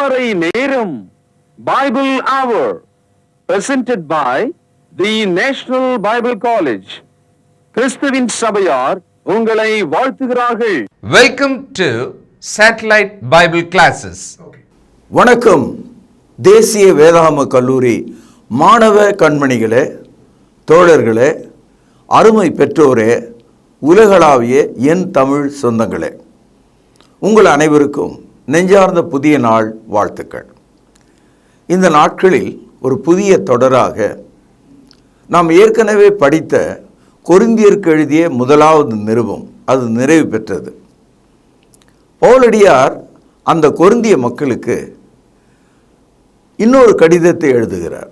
அதிகாலை நேரம் பைபிள் அவர் presented by the National Bible College. கிறிஸ்துவின் சபையார் உங்களை வாழ்த்துகிறார்கள். Welcome to Satellite Bible Classes. வணக்கம். தேசிய வேதாகம கல்லூரி மாணவ கண்மணிகளே, தோழர்களே, அருமை பெற்றோரே, உலகளாவிய என் தமிழ் சொந்தங்களே, உங்கள் அனைவருக்கும் நெஞ்சார்ந்த புதிய நாள் வாழ்த்துக்கள். இந்த நாட்களில் ஒரு புதிய தொடராக நாம் ஏற்கனவே படித்த கொரிந்தியருக்கு எழுதிய முதலாவது நிருபம் அது நிறைவு பெற்றது. பவுலடியார் அந்த கொரிந்திய மக்களுக்கு இன்னொரு கடிதத்தை எழுதுகிறார்.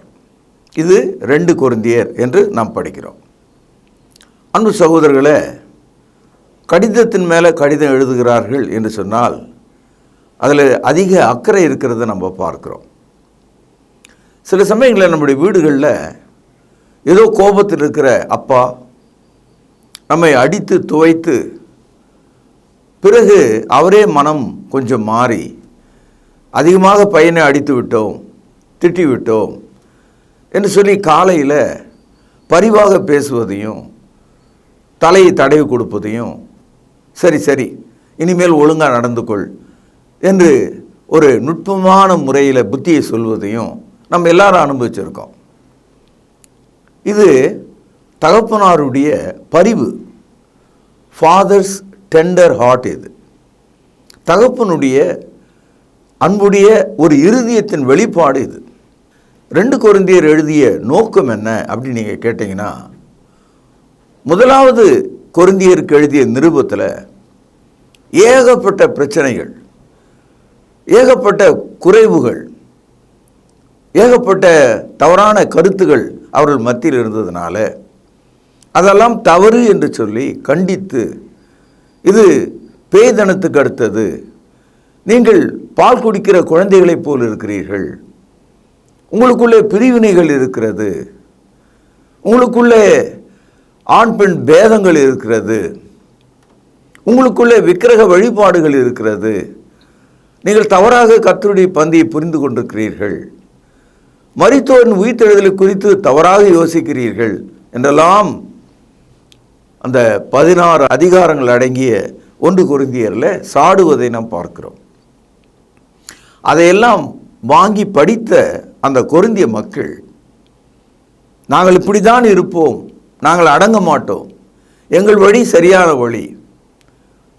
இது 2 கொரிந்தியர் என்று நாம் படிக்கிறோம். அன்பு சகோதரர்களே, கடிதத்தின் மேலே கடிதம் எழுதுகிறார்கள் என்று சொன்னால் அதில் அதிக அக்கறை இருக்கிறத நம்ம பார்க்குறோம். சில சமயங்களில் நம்முடைய வீடுகளில் ஏதோ கோபத்தில் இருக்கிற அப்பா நம்மை அடித்து துவைத்து பிறகு அவரே மனம் கொஞ்சம் மாறி அதிகமாக பையனை அடித்து விட்டோம், திட்டி விட்டோம் என்று சொல்லி காலையில் பரிவாக பேசுவதையும் தலையை தடவி கொடுப்பதையும், சரி சரி இனிமேல் ஒழுங்காக நடந்து கொள் என்று ஒரு நுட்பமான முறையில் புத்தியை சொல்வதையும் நம்ம எல்லாரும் அனுபவிச்சிருக்கோம். இது தகப்பனாருடைய பரிவு, ஃபாதர்ஸ் டெண்டர் ஹார்ட். இது தகப்பனுடைய அன்புடைய ஒரு இருதயத்தின் வெளிப்பாடு. இது 2 கொரிந்தியர் எழுதிய நோக்கம் என்ன அப்படின்னு நீங்கள் கேட்டிங்கன்னா, முதலாவது கொரிந்தியருக்கு எழுதிய நிருபத்தில் ஏகப்பட்ட பிரச்சனைகள், ஏகப்பட்ட குறைவுகள், ஏகப்பட்ட தவறான கருத்துகள் அவர்கள் மத்தியில் இருந்ததுனால அதெல்லாம் தவறு என்று சொல்லி கண்டித்து, இது பேய்தனத்துக்கு அடுத்தது, நீங்கள் பால் குடிக்கிற குழந்தைகளைப் போல் இருக்கிறீர்கள், உங்களுக்குள்ளே பிரிவினைகள் இருக்கிறது, உங்களுக்குள்ளே ஆண் பெண் பேதங்கள் இருக்கிறது, உங்களுக்குள்ளே விக்கிரக வழிபாடுகள் இருக்கிறது, நீங்கள் தவறாக கர்த்தருடைய பந்தியை புரிந்து கொண்டிருக்கிறீர்கள், மரித்தோரின் உயிர்த்தெழுதலை குறித்து தவறாக யோசிக்கிறீர்கள் என்றெல்லாம் அந்த 16 அதிகாரங்கள் அடங்கிய 1 கொரிந்தியரில் சாடுவதை நாம் பார்க்கிறோம். அதையெல்லாம் வாங்கி படித்த அந்த கொரிந்திய மக்கள், நாங்கள் இப்படி தான் இருப்போம், நாங்கள் அடங்க மாட்டோம், எங்கள் வழி சரியான வழி,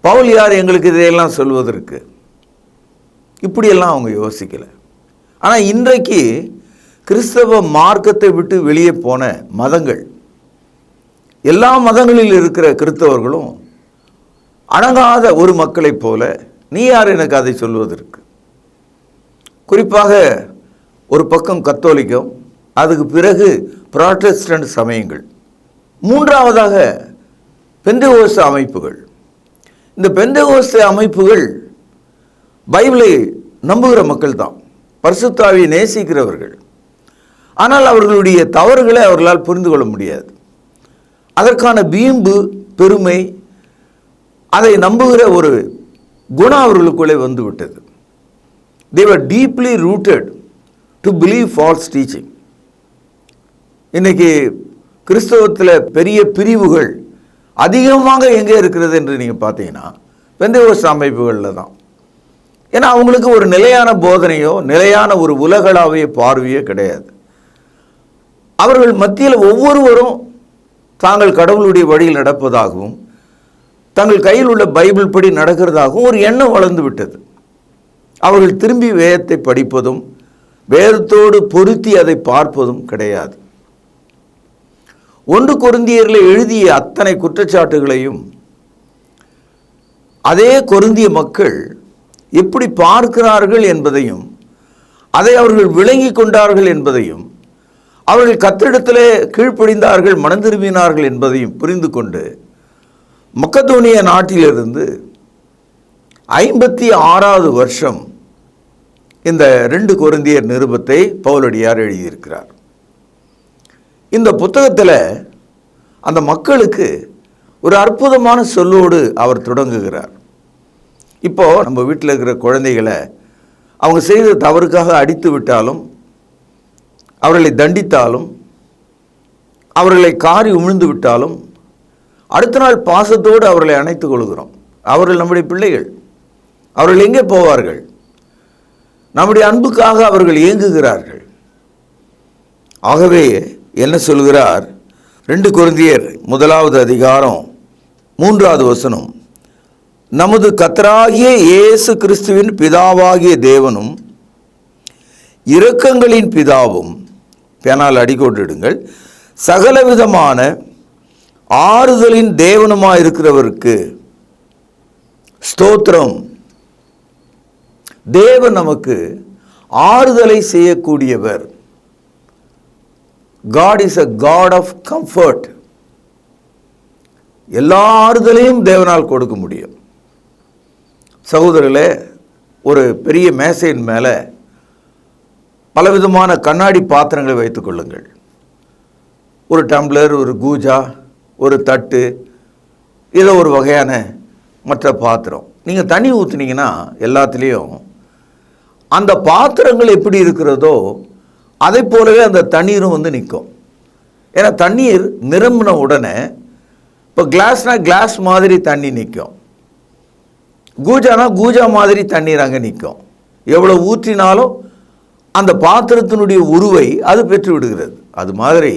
பவுல் யார் எங்களுக்கு இதையெல்லாம் சொல்வதற்கு, இப்படியெல்லாம் அவங்க யோசிக்கலை. ஆனால் இன்றைக்கு கிறிஸ்தவ மார்க்கத்தை விட்டு வெளியே போன மதங்கள், எல்லா மதங்களில் இருக்கிற கிறிஸ்தவர்களும் அடங்காத ஒரு மக்களைப் போல, நீ யார் எனக்கு அதை சொல்வதற்கு, குறிப்பாக ஒரு பக்கம் கத்தோலிக்கம், அதுக்கு பிறகு புராட்டஸ்டன்ட் சமயங்கள், மூன்றாவதாக பெந்தெகோஸ்தே அமைப்புகள். இந்த பெந்தெகோஸ்தே அமைப்புகள் பைபிளை நம்புகிற மக்கள் தான், பரிசுத்த ஆவியை நேசிக்கிறவர்கள். ஆனால் அவர்களுடைய தவறுகளை அவர்களால் புரிந்து கொள்ள முடியாது. அதற்கான வீம்பு, பெருமை, அதை நம்புகிற ஒரு குணம் அவர்களுக்குள்ளே வந்துவிட்டது. they were deeply rooted to believe false teaching. இன்னைக்கு கிறிஸ்தவத்தில் பெரிய பிரிவுகள் அதிகமாக எங்கே இருக்கிறது என்று நீங்கள் பார்த்தீங்கன்னா பெந்தெகோஸ்தே அமைப்புகளில் தான். ஏன்னா அவங்களுக்கு ஒரு நிலையான போதனையோ நிலையான ஒரு உலகளாவிய பார்வையோ கிடையாது. அவர்கள் மத்தியில் ஒவ்வொருவரும் தாங்கள் கடவுளுடைய வழியில் நடப்பதாகவும் தங்கள் கையில் உள்ள பைபிள் படி நடக்கிறதாகவும் ஒரு எண்ணம் வளர்ந்து விட்டது. அவர்கள் திரும்பி வேதத்தை படிப்பதும் வேதத்தோடு பொருத்தி அதை பார்ப்பதும் கிடையாது. 1 கொரிந்தியரில் எழுதிய அத்தனை குற்றச்சாட்டுகளையும் அதே கொரிந்திய மக்கள் எப்படி பார்க்கிறார்கள் என்பதையும், அதை அவர்கள் விளங்கி கொண்டார்கள் என்பதையும், அவர்கள் கர்த்தரிடத்திலே கீழ்ப்படிந்தார்கள், மனம் திரும்பினார்கள் என்பதையும் புரிந்து கொண்டு மக்கதோனிய நாட்டிலிருந்து 56வது வருஷம் இந்த 2 கொரிந்தியர் நிருபத்தை பவுலடியார் எழுதியிருக்கிறார். இந்த புத்தகத்தில் அந்த மக்களுக்கு ஒரு அற்புதமான சொல்லோடு அவர் தொடங்குகிறார். இப்போது நம்ம வீட்டில் இருக்கிற குழந்தைகளை அவங்க செய்த தவறுக்காக அடித்து விட்டாலும், அவர்களை தண்டித்தாலும், அவர்களை காரி உமிழ்ந்து விட்டாலும், அடுத்த நாள் பாசத்தோடு அவர்களை அணைத்துக் கொள்கிறோம். அவர்கள் நம்முடைய பிள்ளைகள். அவர்கள் எங்கே போவார்கள்? நம்முடைய அன்புக்காக அவர்கள் ஏங்குகிறார்கள். ஆகவே என்ன சொல்கிறார்? 2 கொரிந்தியர் 1வது அதிகாரம் 3வது வசனம், நமது கர்த்தராகிய இயேசு கிறிஸ்துவின் பிதாவாகிய தேவனும் இரக்கங்களின் பிதாவும், பேனால் அடிக்கோட்டிடுங்கள், சகலவிதமான ஆறுதலின் தேவனுமாயிருக்கிறவருக்கு ஸ்தோத்திரம். தேவன் நமக்கு ஆறுதலை செய்யக்கூடியவர். God is a God of comfort. எல்லா ஆறுதலையும் தேவனால் கொடுக்க முடியும். சகோதரர்களே, ஒரு பெரிய மேசையின் மேலே பலவிதமான கண்ணாடி பாத்திரங்களை வைத்துக் கொள்ளுங்கள். ஒரு டம்ளர், ஒரு கூஜா, ஒரு தட்டு, ஏதோ ஒரு வகையான மற்ற பாத்திரம். நீங்கள் தண்ணி ஊற்றுனீங்கன்னா எல்லாத்துலேயும் அந்த பாத்திரங்கள் எப்படி இருக்கிறதோ அதை போலவே அந்த தண்ணீரும் வந்து நிற்கும். ஏன்னா தண்ணீர் நிரம்பின உடனே, இப்போ கிளாஸ்னால் கிளாஸ் மாதிரி தண்ணி நிற்கும், கூஜானா கூஜா மாதிரி தண்ணீர் அங்கே நிற்கும். எவ்வளோ ஊற்றினாலும் அந்த பாத்திரத்தினுடைய உருவை அது பெற்று விடுகிறது. அது மாதிரி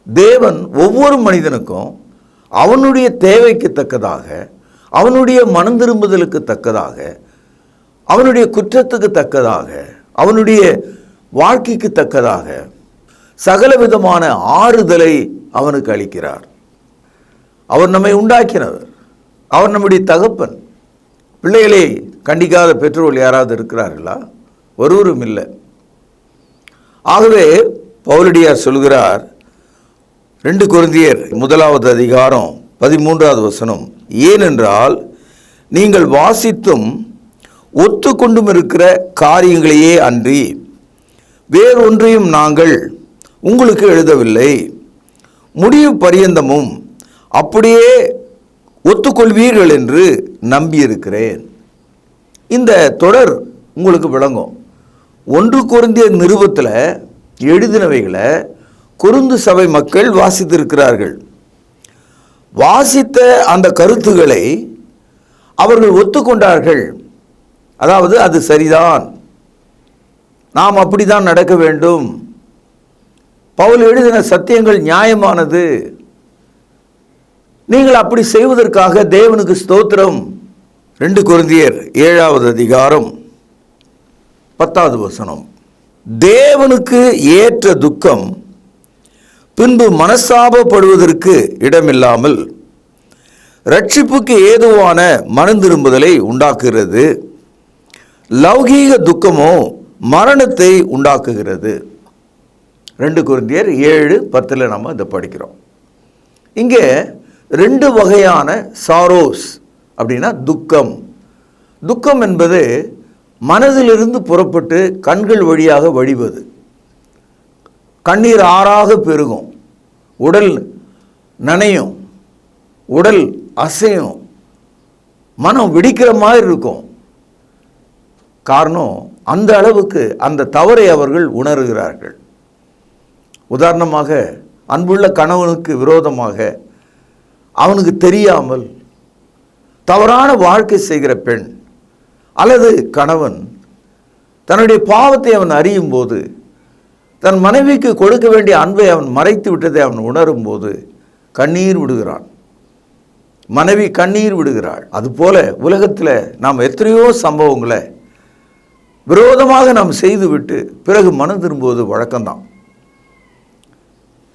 தேவன் ஒவ்வொரு மனிதனுக்கும் அவனுடைய தேவைக்கு தக்கதாக, அவனுடைய மனம் திரும்புதலுக்கு தக்கதாக, அவனுடைய குற்றத்துக்கு தக்கதாக, அவனுடைய வாழ்க்கைக்கு தக்கதாக சகல விதமான ஆறுதலை அவனுக்கு அளிக்கிறார். அவர் நம்மை உண்டாக்கினவர், அவர் நம்முடைய தகப்பன். பிள்ளைகளை கண்டிக்காத பெற்றோர்கள் யாராவது இருக்கிறார்களா? ஒருவரும் இல்லை. ஆகவே பவுலடியார் சொல்கிறார், 2 கொரிந்தியர் 1வது அதிகாரம் 13வது வசனம், ஏனென்றால் நீங்கள் வாசித்தும் ஒத்துக்கொண்டும் இருக்கிற காரியங்களையே அன்றி வேறொன்றையும் நாங்கள் உங்களுக்கு எழுதவில்லை, முடிவு பரியந்தமும் அப்படியே ஒத்துக்கொள்வீர்கள் என்று நம்பியிருக்கிறேன். இந்த தொடர் உங்களுக்கு விளங்கும். 1 கொரிந்தியர் நிருபத்தில் எழுதினவைகளை கொரிந்து சபை மக்கள் வாசித்திருக்கிறார்கள். வாசித்த அந்த கருத்துக்களை அவர்கள் ஒத்துக்கொண்டார்கள். அதாவது அது சரிதான், நாம் அப்படிதான் நடக்க வேண்டும், பவுல் எழுதின சத்தியங்கள் நியாயமானது, நீங்கள் அப்படி செய்வதற்காக தேவனுக்கு ஸ்தோத்திரம். 2 கொரிந்தியர் 7வது அதிகாரம் 10வது வசனம், தேவனுக்கு ஏற்ற துக்கம் பின்பு மனஸ்தாபப்படுவதற்கு இடமில்லாமல் ரட்சிப்புக்கு ஏதுவான மனம் திரும்புதலை உண்டாக்குகிறது, லௌகீக துக்கமோ மரணத்தை உண்டாக்குகிறது. 2 கொரிந்தியர் 7:10 நம்ம இதை படிக்கிறோம். இங்கே 2 வகையான சாரோஸ் அப்படின்னா துக்கம். துக்கம் என்பது மனதிலிருந்து புறப்பட்டு கண்கள் வழியாக வழிவது. கண்ணீர் ஆறாக பெருகும், உடல் நனையும், உடல் அசையும், மனம் வெடிக்கிற மாதிரி இருக்கும். காரணம், அந்த அளவுக்கு அந்த தவறை அவர்கள் உணர்கிறார்கள். உதாரணமாக, அன்புள்ள கணவனுக்கு விரோதமாக அவனுக்கு தெரியாமல் தவறான வாழ்க்கை செய்கிற பெண் அல்லது கணவன் தன்னுடைய பாவத்தை அவன் அறியும் போது, தன் மனைவிக்கு கொடுக்க வேண்டிய அன்பை அவன் மறைத்து விட்டதை அவன் உணரும் போது கண்ணீர் விடுகிறான், மனைவி கண்ணீர் விடுகிறாள். அதுபோல உலகத்தில் நாம் எத்தனையோ சம்பவங்களை விரோதமாக நாம் செய்துவிட்டு பிறகு மனம் திரும்புவது வழக்கம்தான்.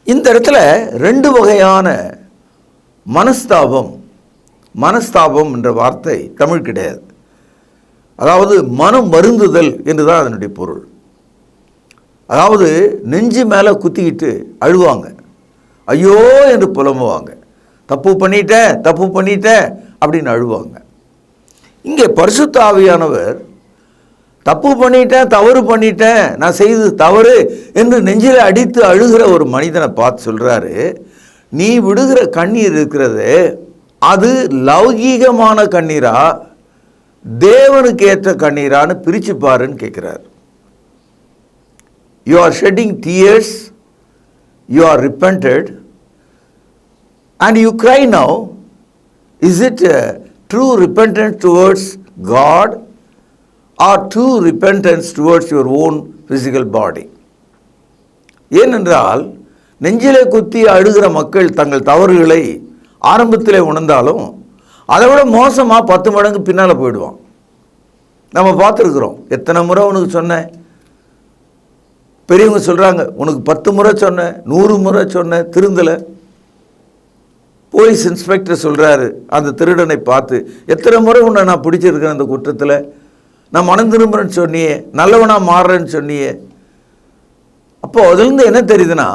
இந்த இடத்துல 2 வகையான மனஸ்தாபம். மனஸ்தாபம் என்ற வார்த்தை தமிழ் கிடையாது. அதாவது மனம் வருந்துதல் என்றுதான் அதனுடைய பொருள். அதாவது நெஞ்சு மேலே குத்திக்கிட்டு அழுவாங்க, ஐயோ என்று புலம்புவாங்க, தப்பு பண்ணிட்டேன் அப்படின்னு அழுவாங்க. இங்கே பரிசுத்த ஆவியானவர் தப்பு பண்ணிட்டேன், தவறு பண்ணிட்டேன், நான் செய்தது தவறு என்று நெஞ்சில் அடித்து அழுகிற ஒரு மனிதனை பார்த்து சொல்கிறாரு, நீ விடுகிற கண்ணீர் இருக்கிறது அது லௌகீகமான கண்ணீரா தேவனுக்கு ஏற்ற கண்ணீரான்னு பிரிச்சு பாருன்னு கேட்கிறார். You are shedding tears, you are repented, and you cry now. Is it true repentance towards God or true repentance towards your own physical body? ஏனென்றால் நெஞ்சிலே குத்தி அழுகிற மக்கள் தங்கள் தவறுகளை ஆரம்பத்திலே உணர்ந்தாலும் அதை விட மோசமாக 10 மடங்கு பின்னால் போயிடுவான். நம்ம பார்த்துருக்குறோம். எத்தனை முறை உனக்கு சொன்னேன், பெரியவங்க சொல்கிறாங்க, உனக்கு 10 முறை சொன்னேன், 100 முறை சொன்னேன், திருந்தலை. போலீஸ் இன்ஸ்பெக்டர் சொல்கிறாரு அந்த திருடனை பார்த்து, எத்தனை முறை உன்னை நான் பிடிச்சிருக்கேன் அந்த குற்றத்தில், நான் மனம் திரும்புறேன்னு சொன்னியே, நல்லவனாக மாறுறேன்னு சொன்னியே. அப்போது அதுலேருந்து என்ன தெரியுதுன்னா,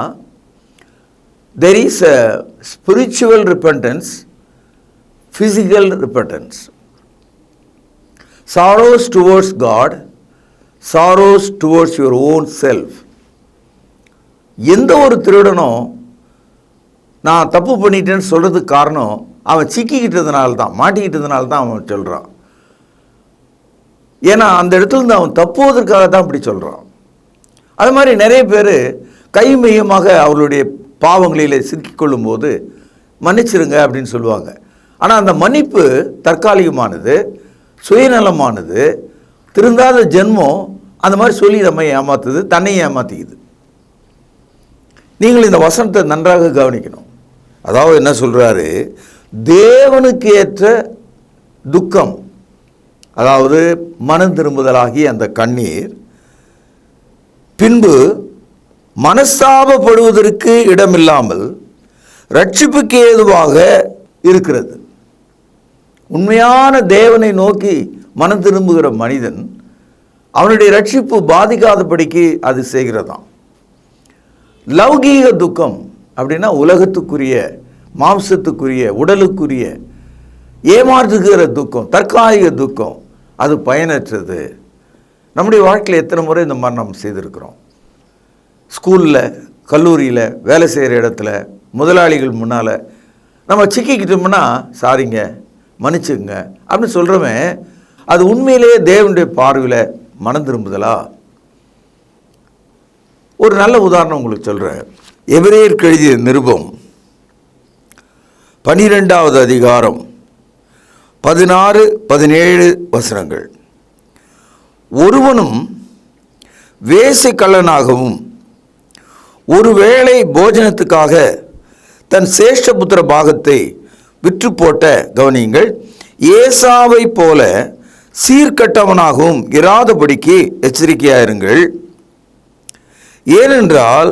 there is a spiritual repentance, physical repentance. Sorrows towards God, sorrows towards your own self. எந்த ஒரு திருடனும் நான் தப்பு பண்ணிட்டேன்னு சொல்கிறதுக்கு காரணம் அவன் சிக்கிக்கிட்டதுனால தான், மாட்டிக்கிட்டதுனால தான் அவன் சொல்கிறான். ஏன்னா அந்த இடத்துல இருந்து அவன் தப்புவதற்காக தான் அப்படி சொல்கிறான். அது மாதிரி நிறைய பேர் கைமையமாக அவர்களுடைய பாவங்களில் சிக்கிக்கொள்ளும் போது மன்னிச்சிருங்க அப்படின்னு சொல்லுவாங்க. ஆனால் அந்த மன்னிப்பு தற்காலிகமானது, சுயநலமானது. திருந்தாத ஜென்மம் அந்த மாதிரி சொல்லி நம்ம ஏமாத்துது, தன்னையும் ஏமாத்திக்குது. நீங்கள் இந்த வசனத்தை நன்றாக கவனிக்கணும். அதாவது என்ன சொல்கிறாரு, தேவனுக்கு ஏற்ற துக்கம், அதாவது மனம் திரும்புதலாகி அந்த கண்ணீர், பின்பு மனஸ்தாபப்படுவதற்கு இடமில்லாமல் ரட்சிப்புக்கு ஏதுவாக இருக்கிறது. உண்மையான தேவனை நோக்கி மனம் திரும்புகிற மனிதன் அவனுடைய ரட்சிப்பு பாதிக்காதபடிக்கு அது செய்கிறதாம். லௌகீக துக்கம் அப்படின்னா உலகத்துக்குரிய, மாம்சத்துக்குரிய, உடலுக்குரிய ஏமாற்றுகிற துக்கம், தற்காலிக துக்கம், அது பயனற்றது. நம்முடைய வாழ்க்கையில் எத்தனை முறை இந்த மாதிரி நம்ம செய்திருக்கிறோம். ஸ்கூலில், கல்லூரியில், வேலை செய்கிற இடத்துல, முதலாளிகள் முன்னால் நம்ம சிக்கிக்கிட்டோம்னா, சாரிங்க, மன்னிச்சுங்க அப்படின்னு சொல்கிறவன் அது உண்மையிலேயே தேவனுடைய பார்வையில் மனம் திரும்புதலா? ஒரு நல்ல உதாரணம் உங்களுக்கு சொல்கிறேன். எபிரேயருக்கு எழுதிய நிருபம் 12வது அதிகாரம் 16, 17 வசனங்கள். ஒருவனும் வேசி கள்ளனாகவும் ஒருவேளை போஜனத்துக்காக தன் சேஷ்டபுத்திர பாகத்தை விற்று போட்ட, கவனியுங்கள், ஏசாவை போல சீர்கட்டவனாகவும் இராதபடிக்கு எச்சரிக்கையாயிருங்கள். ஏனென்றால்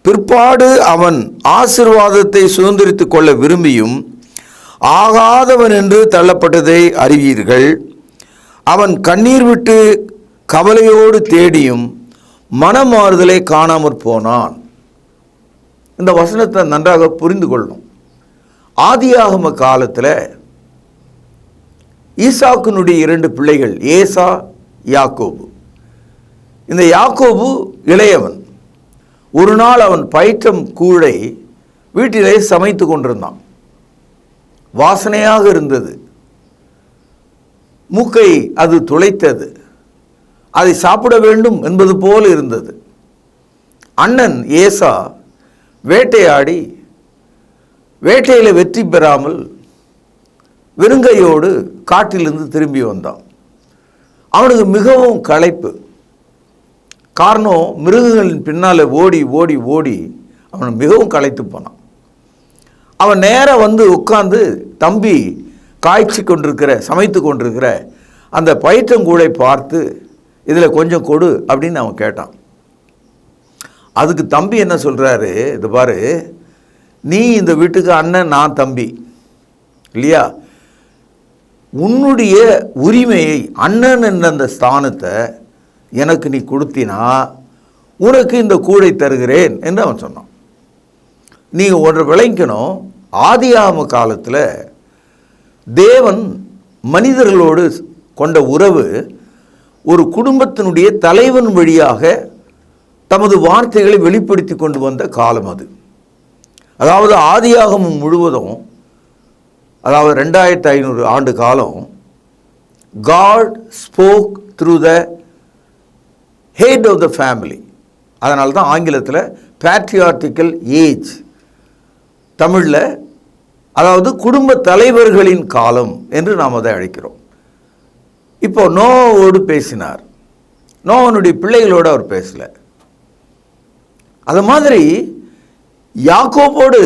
பிற்பாடு அவன் ஆசீர்வாதத்தை சுதந்திரித்துக் கொள்ள விரும்பியும் ஆகாதவன் என்று தள்ளப்பட்டதை அறிவீர்கள். அவன் கண்ணீர் விட்டு கவலையோடு தேடியும் மனமாறுதலை காணாமற் போனான். இந்த வசனத்தை நன்றாக புரிந்து கொள்ளணும். ஆதியாகம காலத்தில் ஈசாக்கினுடைய 2 பிள்ளைகள், ஏசா, யாக்கோபு. இந்த யாக்கோபு இளையவன். ஒரு நாள் அவன் பயிற்றம் கூழை வீட்டிலே சமைத்து கொண்டிருந்தான். வாசனையாக இருந்தது. மூக்கை அது துளைத்தது. அதை சாப்பிட வேண்டும் என்பது போல இருந்தது. அண்ணன் ஏசா வேட்டையாடி வேட்டையில் வெற்றி பெறாமல் வெறுங்கையோடு காட்டிலிருந்து திரும்பி வந்தான். அவனுக்கு மிகவும் களைப்பு. காரணம், மிருகங்களின் பின்னால் ஓடி ஓடி ஓடி அவன் மிகவும் களைத்து போனான். அவன் நேராக வந்து உட்கார்ந்து தம்பி காய்ச்சி கொண்டிருக்கிற, சமைத்து கொண்டிருக்கிற அந்த பயிற்றங்கூழை பார்த்து, இதில் கொஞ்சம் கொடு அப்படின்னு அவன் கேட்டான். அதுக்கு தம்பி என்ன சொல்கிறாரு, இது பாரு, நீ இந்த வீட்டுக்கு அண்ணன், நான் தம்பி இல்லையா, உன்னுடைய உரிமையை, அண்ணன் என்ற அந்த ஸ்தானத்தை எனக்கு நீ கொடுத்தினா உனக்கு இந்த கூடை தருகிறேன் என்று அவன் சொன்னான். நீங்கள் ஒன்றை விளங்கணும், ஆதியாகம காலத்தில் தேவன் மனிதர்களோடு கொண்ட உறவு ஒரு குடும்பத்தினுடைய தலைவன் வழியாக தமது வார்த்தைகளை வெளிப்படுத்தி கொண்டு வந்த காலம் அது. அதாவது ஆதியாகமம் முழுவதும், அதாவது 2500 ஆண்டு காலம் God spoke through the head of the family. அதனால தான் ஆங்கிலத்தில் patriarchal age, தமிழில் அதாவது குடும்ப தலைவர்களின் காலம் என்று நாம் அதை அழைக்கிறோம். இப்போ நோவோடு பேசினார், நோவனுடைய பிள்ளைகளோடு அவர் பேசலை. அது மாதிரி யாக்கோபோடு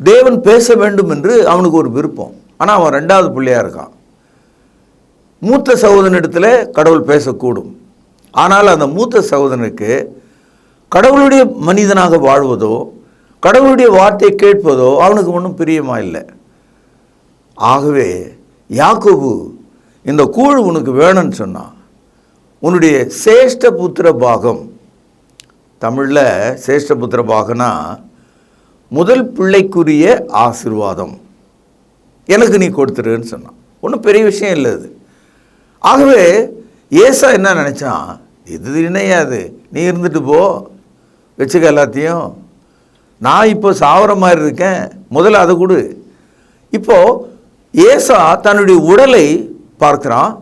தேவன் பேச வேண்டும் என்று அவனுக்கு ஒரு விருப்பம். ஆனால் அவன் 2வது பிள்ளையாக இருக்கான். மூத்த சகோதரனிடத்தில் கடவுள் பேசக்கூடும். ஆனால் அந்த மூத்த சகோதரனுக்கு கடவுளுடைய மனிதனாக வாழ்வதோ கடவுளுடைய வார்த்தையை கேட்பதோ அவனுக்கு ஒன்றும் பிரியமா இல்லை. ஆகவே யாக்கோபு இந்த கூழ் உனக்கு வேணும்னு சொன்னான். உன்னுடைய சேஷ்ட புத்திர பாகம், தமிழில் சேஷ்ட புத்திர பாகனா முதல் பிள்ளைக்குரிய ஆசீர்வாதம் எனக்கு நீ கொடுத்துருன்னு சொன்னான். ஒன்றும் பெரிய விஷயம் இல்லை அது. ஆகவே ஏசா என்ன நினச்சான், இது இணையாது, நீ இருந்துட்டு போ, வச்சுக்க எல்லாத்தையும், நான் இப்போ சாவர மாதிரி இருக்கேன், முதல்ல அதை கொடு. இப்போது ஏசா தன்னுடைய உடலை பார்க்குறான்,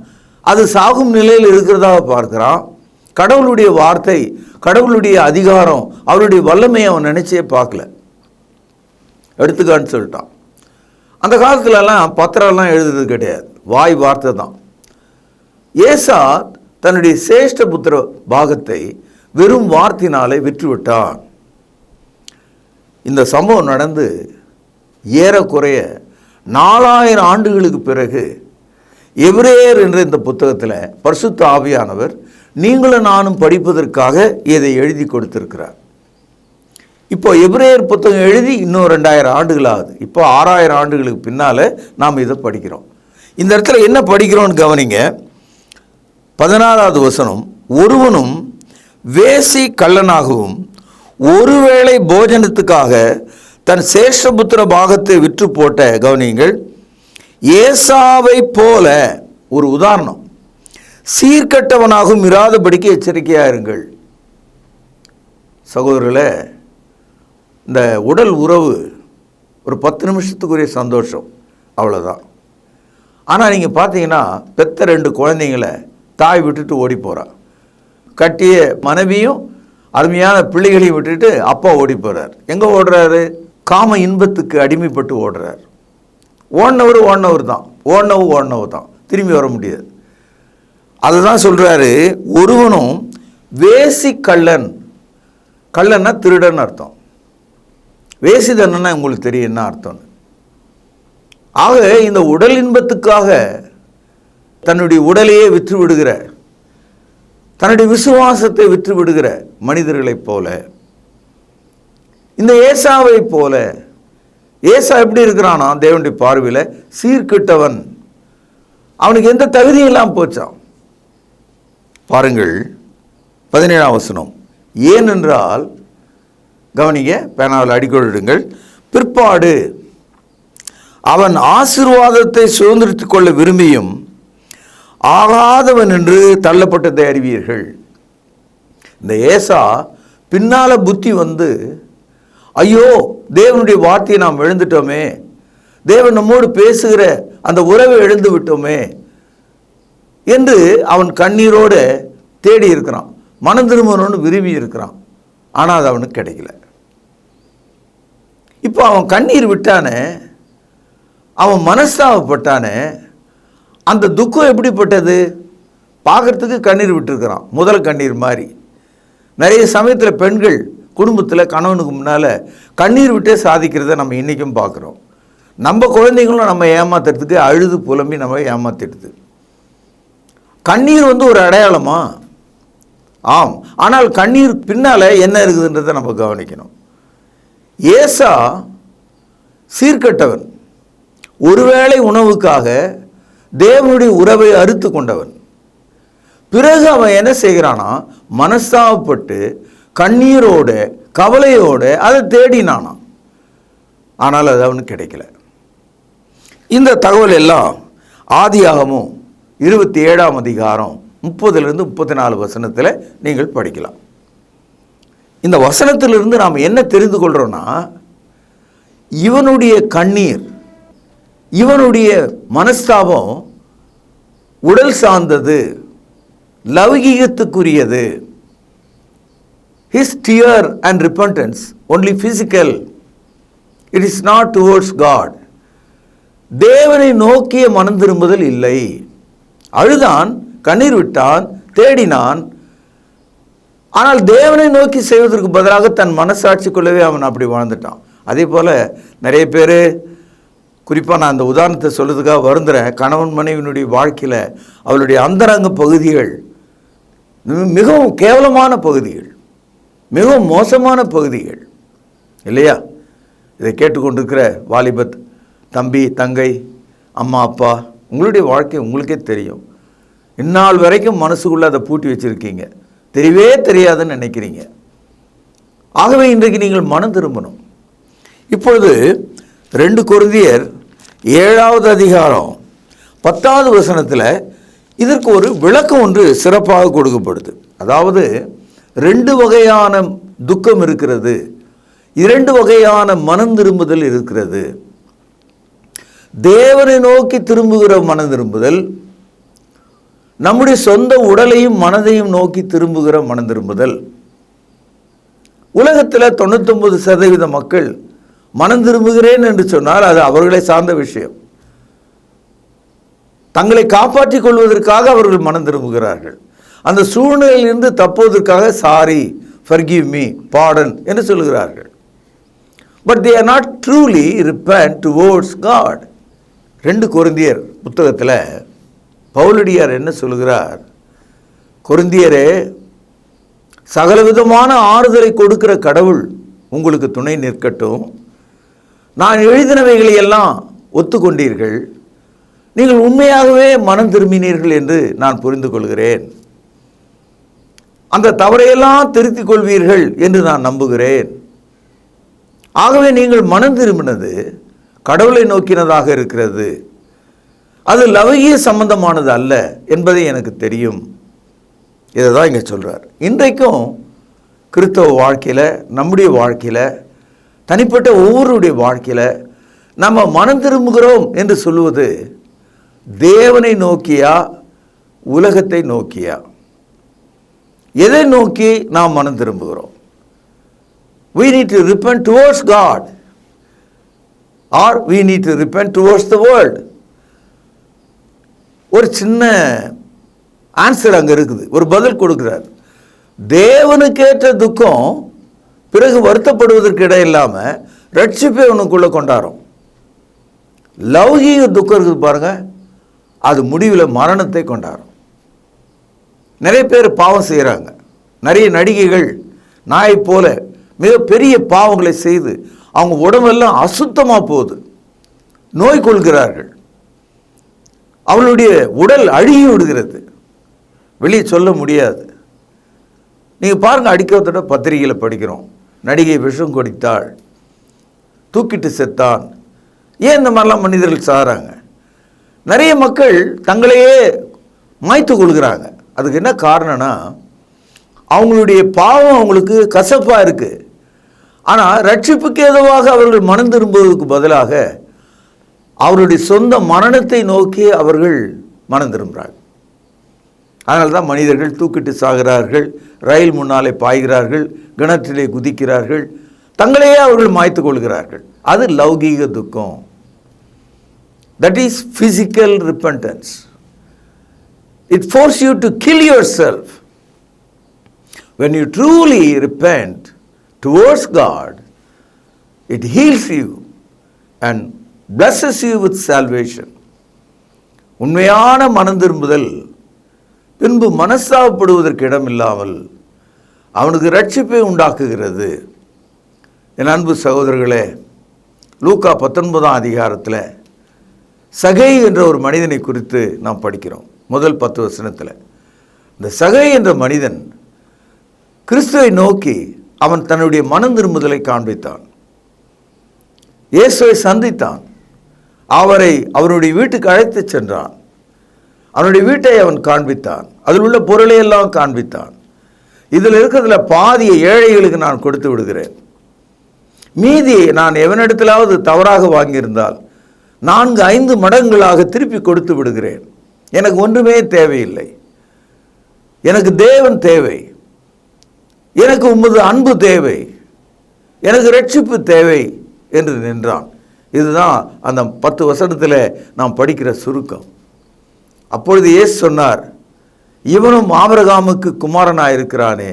அது சாகும் நிலையில் இருக்கிறதாக பார்க்குறான். கடவுளுடைய வார்த்தை, கடவுளுடைய அதிகாரம், அவருடைய வல்லமையை அவன் நினச்சே பார்க்கல, எடுத்துக்கான்னு சொல்லிட்டான். அந்த காலத்துலலாம் பத்திரம்லாம் எழுதுறது கிடையாது, வாய் வார்த்தை தான். ஏசா தன்னுடைய சேஷ்ட புத்திர பாகத்தை வெறும் வார்த்தையினாலே விற்றுவிட்டான். இந்த சம்பவம் நடந்து ஏறக்குறைய 4000 ஆண்டுகளுக்கு பிறகு எபிரேயர் என்ற இந்த புத்தகத்தில் பரிசுத்த ஆவியானவர் நீங்களும் நானும் படிப்பதற்காக இதை எழுதி கொடுத்திருக்கிறார். இப்போ எபிரேயர் புத்தகம் எழுதி இன்னும் 2000 ஆண்டுகள் ஆகுது. இப்போ 6000 ஆண்டுகளுக்கு பின்னால் நாம் இதை படிக்கிறோம். இந்த இடத்துல என்ன படிக்கிறோன்னு கவனிங்க. 16வது வசனம், ஒருவனும் வேசி கள்ளனாகவும் ஒருவேளை போஜனத்துக்காக தன் சேஷபுத்திர பாகத்தை விற்று போட்ட, கவனிங்கள், ஏசாவை போல, ஒரு உதாரணம், சீர்கட்டவனாகவும் இராதபடிக்கு எச்சரிக்கையாக இருங்கள். சகோதரர்களே, இந்த உடல் உறவு ஒரு 10 நிமிஷத்துக்குரிய சந்தோஷம், அவ்வளோதான். ஆனால் நீங்கள் பார்த்தீங்கன்னா பெத்த 2 குழந்தைங்களை தாய் விட்டுட்டு ஓடி போகிறா, கட்டிய மனைவியும் அருமையான பிள்ளைகளையும் விட்டுட்டு அப்பா ஓடி போகிறார். எங்கே ஓடுறாரு? காம இன்பத்துக்கு அடிமைப்பட்டு ஓடுறார். ஓடினவர் தான், ஓடினவு தான், திரும்பி வர முடியாது. அதுதான் சொல்கிறாரு, ஒருவனும் வேசி கள்ளன், கள்ளன்னா திருடன் அர்த்தம், வேசிதன்னா உங்களுக்கு தெரியும் என்ன அர்த்தம்னு. ஆக இந்த உடல் இன்பத்துக்காக தன்னுடைய உடலையே விற்று விடுகிற, தன்னுடைய விசுவாசத்தை விற்று விடுகிற மனிதர்களைப் போல, இந்த ஏசாவை போல, ஏசா எப்படி இருக்கிறானா தேவனுடைய பார்வையில் சீர்கிட்டவன், அவனுக்கு எந்த தகுதியும் இல்லாமல் போச்சான். பாருங்கள் 17ஆம் வசனம், ஏனென்றால், கவனிங்க, பேனாவில் அடிக்கொள்ளுங்கள், பிற்பாடு அவன் ஆசீர்வாதத்தை சுதந்திரித்துக் கொள்ள விரும்பியும் ஆகாதவன் என்று தள்ளப்பட்டதை அறிவீர்கள். இந்த ஏசா பின்னால புத்தி வந்து, ஐயோ தேவனுடைய வார்த்தையை நாம் எழுந்துட்டோமே, தேவன் நம்மோடு பேசுகிற அந்த உறவை எழுந்து விட்டோமே என்று அவன் கண்ணீரோடு தேடி இருக்கிறான், மனம் திரும்பணும்னு விரும்பி இருக்கிறான். ஆனால் அது அவனுக்கு கிடைக்கல. இப்போ அவன் கண்ணீர் விட்டானே, அவன் மனஸ்தாபப்பட்டானே, அந்த துக்கம் எப்படிப்பட்டது? பார்க்குறதுக்கு கண்ணீர் விட்டுருக்கிறான், முதல் கண்ணீர் மாதிரி. நிறைய சமயத்தில் பெண்கள் குடும்பத்தில் கணவனுக்கு முன்னால் கண்ணீர் விட்டே சாதிக்கிறத நம்ம இன்றைக்கும் பார்க்குறோம். நம்ம குழந்தைங்களும் நம்ம ஏமாத்துறதுக்கு அழுது புலம்பி நம்ம ஏமாத்திடுது. கண்ணீர் வந்து ஒரு அடையாளமா? ஆம். ஆனால் கண்ணீர் பின்னால் என்ன இருக்குதுன்றதை நம்ம கவனிக்கணும். ஏசா சீர்கட்டவன், ஒருவேளை உணவுக்காக தேவனுடைய உறவை அறுத்து கொண்டவன். பிறகு அவன் என்ன செய்கிறானா, மனஸ்தாபப்பட்டு கண்ணீரோடு கவலையோடு அதை தேடினானான். ஆனால் அது அவனுக்கு கிடைக்கல. இந்த தகவல் எல்லாம் ஆதியாகமம் 27ஆம் அதிகாரம் 30 to 34 வசனத்தில் நீங்கள் படிக்கலாம். இந்த வசனத்திலிருந்து நாம் என்ன தெரிந்து கொள்கிறோன்னா, இவனுடைய கண்ணீர், இவனுடைய மனஸ்தாபம் உடல் சார்ந்தது, லௌகீகத்துக்குரியது. His tear and repentance only physical. It is not towards God. தேவனை நோக்கிய மனம் திரும்புதல் இல்லை. அழுதான், கண்ணீர் விட்டான், தேடினான். ஆனால் தேவனை நோக்கி செய்வதற்கு பதிலாக தன் மனசாட்சிக்குள்ளவே அவன் அப்படி வாழ்ந்துட்டான். அதே போல் நிறைய பேர், குறிப்பாக நான் அந்த உதாரணத்தை சொல்றதுக்காக வருந்துறேன், கணவன் மனைவியினுடைய வாழ்க்கையில் அவளுடைய அந்தரங்க பகுதிகள் மிகவும் கேவலமான பகுதிகள், மிகவும் மோசமான பகுதிகள் இல்லையா? இதை கேட்டுக்கொண்டிருக்கிற வாலிபத் தம்பி, தங்கை, அம்மா, அப்பா, உங்களுடைய வாழ்க்கை உங்களுக்கே தெரியும். இந்நாள் வரைக்கும் மனசுக்குள்ளே அதை பூட்டி வச்சுருக்கீங்க, தெரியவே தெரியாதுன்னு நினைக்கிறீங்க. ஆகவே இன்றைக்கு நீங்கள் மனம் திரும்பணும். இப்பொழுது 2 கொரிந்தியர் 7வது அதிகாரம் 10வது வசனத்தில் இதற்கு ஒரு விளக்கம் ஒன்று சிறப்பாக கொடுக்கப்படுது. அதாவது 2 வகையான துக்கம் இருக்கிறது, 2 வகையான மனம் திரும்புதல் இருக்கிறது. தேவனை நோக்கி திரும்புகிற மனம் திரும்புதல், நம்முடைய சொந்த உடலையும் மனதையும் நோக்கி திரும்புகிற மனம் திரும்புதல். உலகத்தில் 99% மக்கள் மனம் திரும்புகிறேன் என்று சொன்னால் அது அவர்களை சார்ந்த விஷயம். தங்களை காப்பாற்றிக் கொள்வதற்காக அவர்கள் மனம் திரும்புகிறார்கள். அந்த சூழ்நிலையிலிருந்து தப்புவதற்காக சாரி, forgive me, pardon என்று சொல்கிறார்கள். But they are not truly repent towards God. 2 கொரிந்தியர் புத்தகத்தில் பவுலடியார் என்ன சொல்கிறார்? கொரிந்தியரே, சகலவிதமான ஆறுதலை கொடுக்கிற கடவுள் உங்களுக்கு துணை நிற்கட்டும். நான் எழுதினவைகளை எல்லாம் ஒத்துக்கொண்டீர்கள், நீங்கள் உண்மையாகவே மனம் திரும்பினீர்கள் என்று நான் புரிந்து கொள்கிறேன். அந்த தவறையெல்லாம் திருத்திக் கொள்வீர்கள் என்று நான் நம்புகிறேன். ஆகவே நீங்கள் மனம் திரும்பினது கடவுளை நோக்கினதாக இருக்கிறது, அது லௌகீக சம்பந்தமானது அல்ல என்பதை எனக்கு தெரியும். இதை தான் இங்கே சொல்கிறார். இன்றைக்கும் கிறிஸ்தவ வாழ்க்கையில், நம்முடைய வாழ்க்கையில், தனிப்பட்ட ஒவ்வொருடைய வாழ்க்கையில் நம்ம மனம் திரும்புகிறோம் என்று சொல்லுவது தேவனை நோக்கியா, உலகத்தை நோக்கியா? எதை நோக்கி நாம் மனம் திரும்புகிறோம்? We need to repent towards God or we need to repent towards the world. ஒரு சின்ன ஆன்சர் அங்கே இருக்குது, ஒரு பதில் கொடுக்கிறார். தேவனுக்கேற்ற துக்கம் பிறகு வருத்தப்படுவதற்கு இடம் இல்லாமல் ரட்சிப்பை உனக்குள்ளே கொண்டாடும். லௌகீக துக்கம் இருக்குது பாருங்க, அது முடிவில் மரணத்தை கொண்டாடும். நிறைய பேர் பாவம் செய்கிறாங்க. நிறைய நடிகைகள் நாயை போல மிகப்பெரிய பாவங்களை செய்து அவங்க உடம்பெல்லாம் அசுத்தமாக போகுது, நோய் கொள்கிறார்கள், அவளுடைய உடல் அழுகி விடுகிறது, வெளியே சொல்ல முடியாது. நீங்கள் பாருங்கள், அடிக்கிறதோட பத்திரிகையில் படிக்கிறோம், நடிகை விஷம் குடித்தாள், தூக்கிட்டு செத்தான். ஏன் இந்த மாதிரிலாம் மனிதர்கள் சாகிறாங்க? நிறைய மக்கள் தங்களையே மாய்த்து கொள்கிறாங்க. அதுக்கு என்ன காரணம்னா, அவங்களுடைய பாவம் அவங்களுக்கு கசப்பாக இருக்குது. ஆனால் ரட்சிப்புக்கு ஏதுவாக அவர்கள் மனம் திரும்புவதற்கு பதிலாக அவருடைய சொந்த மரணத்தை நோக்கி அவர்கள் மனம் திரும்புகிறார்கள். அதனால தான் மனிதர்கள் தூக்கிட்டு சாகிறார்கள், ரயில் முன்னாலே பாய்கிறார்கள், கிணற்றிலே குதிக்கிறார்கள், தங்களையே அவர்கள் மாய்த்து கொள்கிறார்கள். அது லௌகீக துக்கம். That is physical repentance. It forces you to kill yourself. When you truly repent towards God, it heals you and blesses you with salvation. உண்மையான மனம் திரும்புதல் பின்பு மனஸ்தாபப்படுவதற்கு இடமில்லாமல் அவனுக்கு ரட்சிப்பை உண்டாக்குகிறது. என் அன்பு சகோதரர்களே, லூக்கா 19ஆம் அதிகாரத்தில் சகை என்ற ஒரு மனிதனை குறித்து நாம் படிக்கிறோம். முதல் 10 வசனத்தில் இந்த சகை என்ற மனிதன் கிறிஸ்துவை நோக்கி அவன் தன்னுடைய மனம் திரும்புதலை காண்பித்தான். இயேசுவை சந்தித்தான், அவரை அவருடைய வீட்டுக்கு அழைத்து சென்றான், அவனுடைய வீட்டை அவன் காண்பித்தான், அதில் உள்ள பொருளையெல்லாம் காண்பித்தான். இதில் இருக்கிறதுல பாதியை ஏழைகளுக்கு நான் கொடுத்து விடுகிறேன், மீதியை நான் எவனிடத்திலாவது தவறாக வாங்கியிருந்தால் 4-5 மடங்குகளாக திருப்பி கொடுத்து விடுகிறேன் எனக்கு ஒன்றுமே தேவையில்லை, எனக்கு தேவன் தேவை, எனக்கு உமது அன்பு தேவை, எனக்கு ரட்சிப்பு தேவை என்று நின்றான். இதுதான் அந்த 10 வசனத்தில் நாம் படிக்கிற சுருக்கம். அப்பொழுது இயேசு சொன்னார், இவனும் ஆபிரகாமுக்கு குமாரனாயிருக்கிறானே,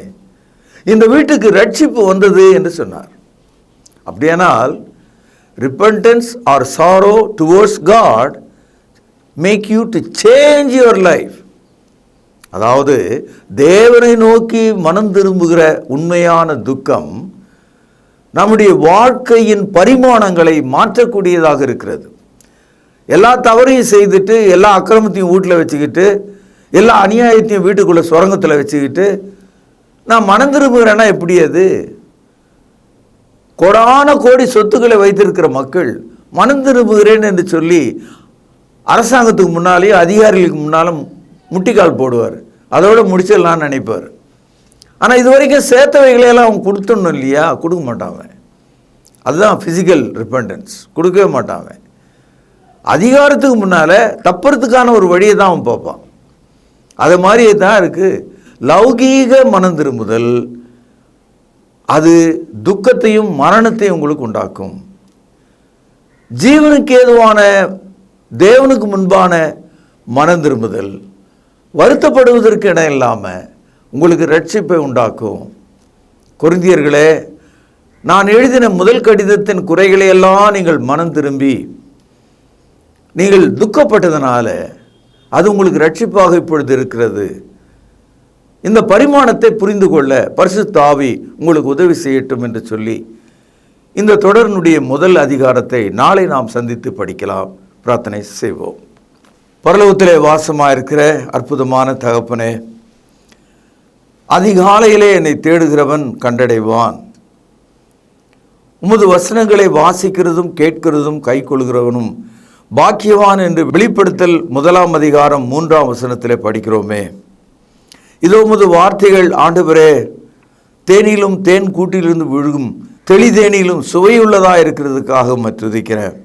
இந்த வீட்டுக்கு ரட்சிப்பு வந்தது என்று சொன்னார். அப்படியானால் repentance or sorrow towards God make you to change your life. அதாவது தேவனை நோக்கி மனம் திரும்புகிற உண்மையான துக்கம் நம்முடைய வாழ்க்கையின் பரிமாணங்களை மாற்றக்கூடியதாக இருக்கிறது. எல்லா தவறையும் செய்துட்டு, எல்லா அக்கிரமத்தையும் வீட்டில் வச்சுக்கிட்டு, எல்லா அநியாயத்தையும் வீட்டுக்குள்ளே சுரங்கத்தில் வச்சுக்கிட்டு நான் மனம் திரும்புகிறேன்னா எப்படி? அது கோடான கோடி சொத்துக்களை வைத்திருக்கிற மக்கள் மனம் திரும்புகிறேன் என்று சொல்லி அரசாங்கத்துக்கு முன்னாலேயும் அதிகாரிகளுக்கு முன்னாலும் முட்டிக்கால் போடுவார், அதோடு முடிச்சிடலான்னு நினைப்பார். ஆனால் இது வரைக்கும் சேர்த்தவைகளையெல்லாம் அவன் கொடுத்துடணும் இல்லையா? கொடுக்க மாட்டாங்க. அதுதான் ஃபிசிக்கல் ரிப்பெண்டன்ஸ், கொடுக்கவே மாட்டாங்க. அதிகாரத்துக்கு முன்னால் தப்புறதுக்கான ஒரு வழியை தான் அவன் பார்ப்பான். அது மாதிரியே தான் இருக்குது லௌகீக மனம் திரும்புதல். அது துக்கத்தையும் மரணத்தையும் உங்களுக்கு உண்டாக்கும். ஜீவனுக்கு ஏதுவான தேவனுக்கு முன்பான மனம் திரும்புதல் வருத்தப்படுவதற்கு இடம் இல்லாமல் உங்களுக்கு ரட்சிப்பை உண்டாக்கும். கொரிந்தியர்களே, நான் எழுதின முதல் கடிதத்தின் குறைகளையெல்லாம் நீங்கள் மனம் திரும்பி நீங்கள் துக்கப்பட்டதனால அது உங்களுக்கு ரட்சிப்பாக இப்பொழுது இருக்கிறது. இந்த பரிமாணத்தை புரிந்து கொள்ள பரிசுத்த ஆவி உங்களுக்கு உதவி செய்யட்டும் என்று சொல்லி இந்த தொடரினுடைய முதல் அதிகாரத்தை நாளை நாம் சந்தித்து படிக்கலாம். பிரார்த்தனை செய்வோம். பரலோகத்திலே வாசமாயிருக்கிற அற்புதமான தகப்பனே, அதிகாலையிலே என்னை தேடுகிறவன் கண்டடைவான். உமது வசனங்களை வாசிக்கிறதும் கேட்கிறதும் கை கொள்கிறவனும் பாக்கியவான் என்று வெளிப்படுத்தல் 1 அதிகாரம் 3 வசனத்திலே படிக்கிறோமே. இதோ உமது வார்த்தைகள் ஆண்டவரே தேனிலும் தேன் கூட்டிலிருந்து விழுகும் தெளிதேனிலும் சுவையுள்ளதாக இருக்கிறதுக்காக மற்றுதிக்கிறேன்.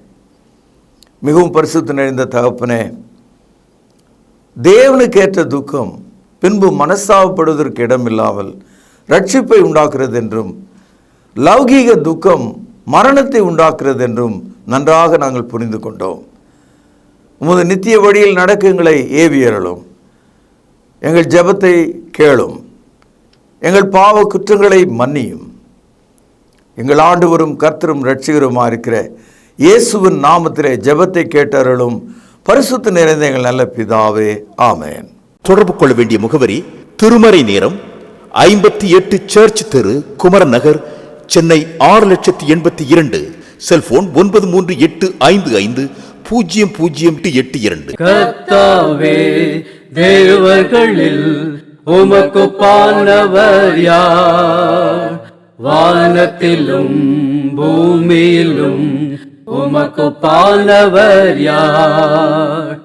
மிகவும் பரிசுத்த நிறைந்த தகப்பனே, தேவனுக்கேற்ற துக்கம் பின்பு மனஸ்தாபப்படுவதற்கு இடமில்லாமல் ரட்சிப்பை உண்டாக்குறது என்றும் லௌகீக துக்கம் மரணத்தை உண்டாக்குறது என்றும் நன்றாக நாங்கள் புரிந்து கொண்டோம். உமது நித்திய வழியில் நடக்குங்களை ஏவியறலும், எங்கள் ஜெபத்தை கேளும், எங்கள் பாவ குற்றங்களை மன்னியும். எங்கள் ஆண்டவரும் கர்த்தரும் இரட்சகருமா இருக்கிற இயேசுவின் நாமத்திலே ஜெபத்தை கேட்டருளும். பரிசுத்த நிறைந்த எங்கள் நல்ல பிதாவே, ஆமென். தொடர்பு கொள்ள வேண்டிய முகவரி: திருமறை நேரம், 58 சர்ச் தெரு, குமரன் நகர், சென்னை 6,82,000. செல்போன் 9385500882. கர்த்தாவே, தேவர்களில் உமக்குப்பானவர் யார்? வானத்திலும் பூமியிலும் உமக்குப்பானவர் யார்?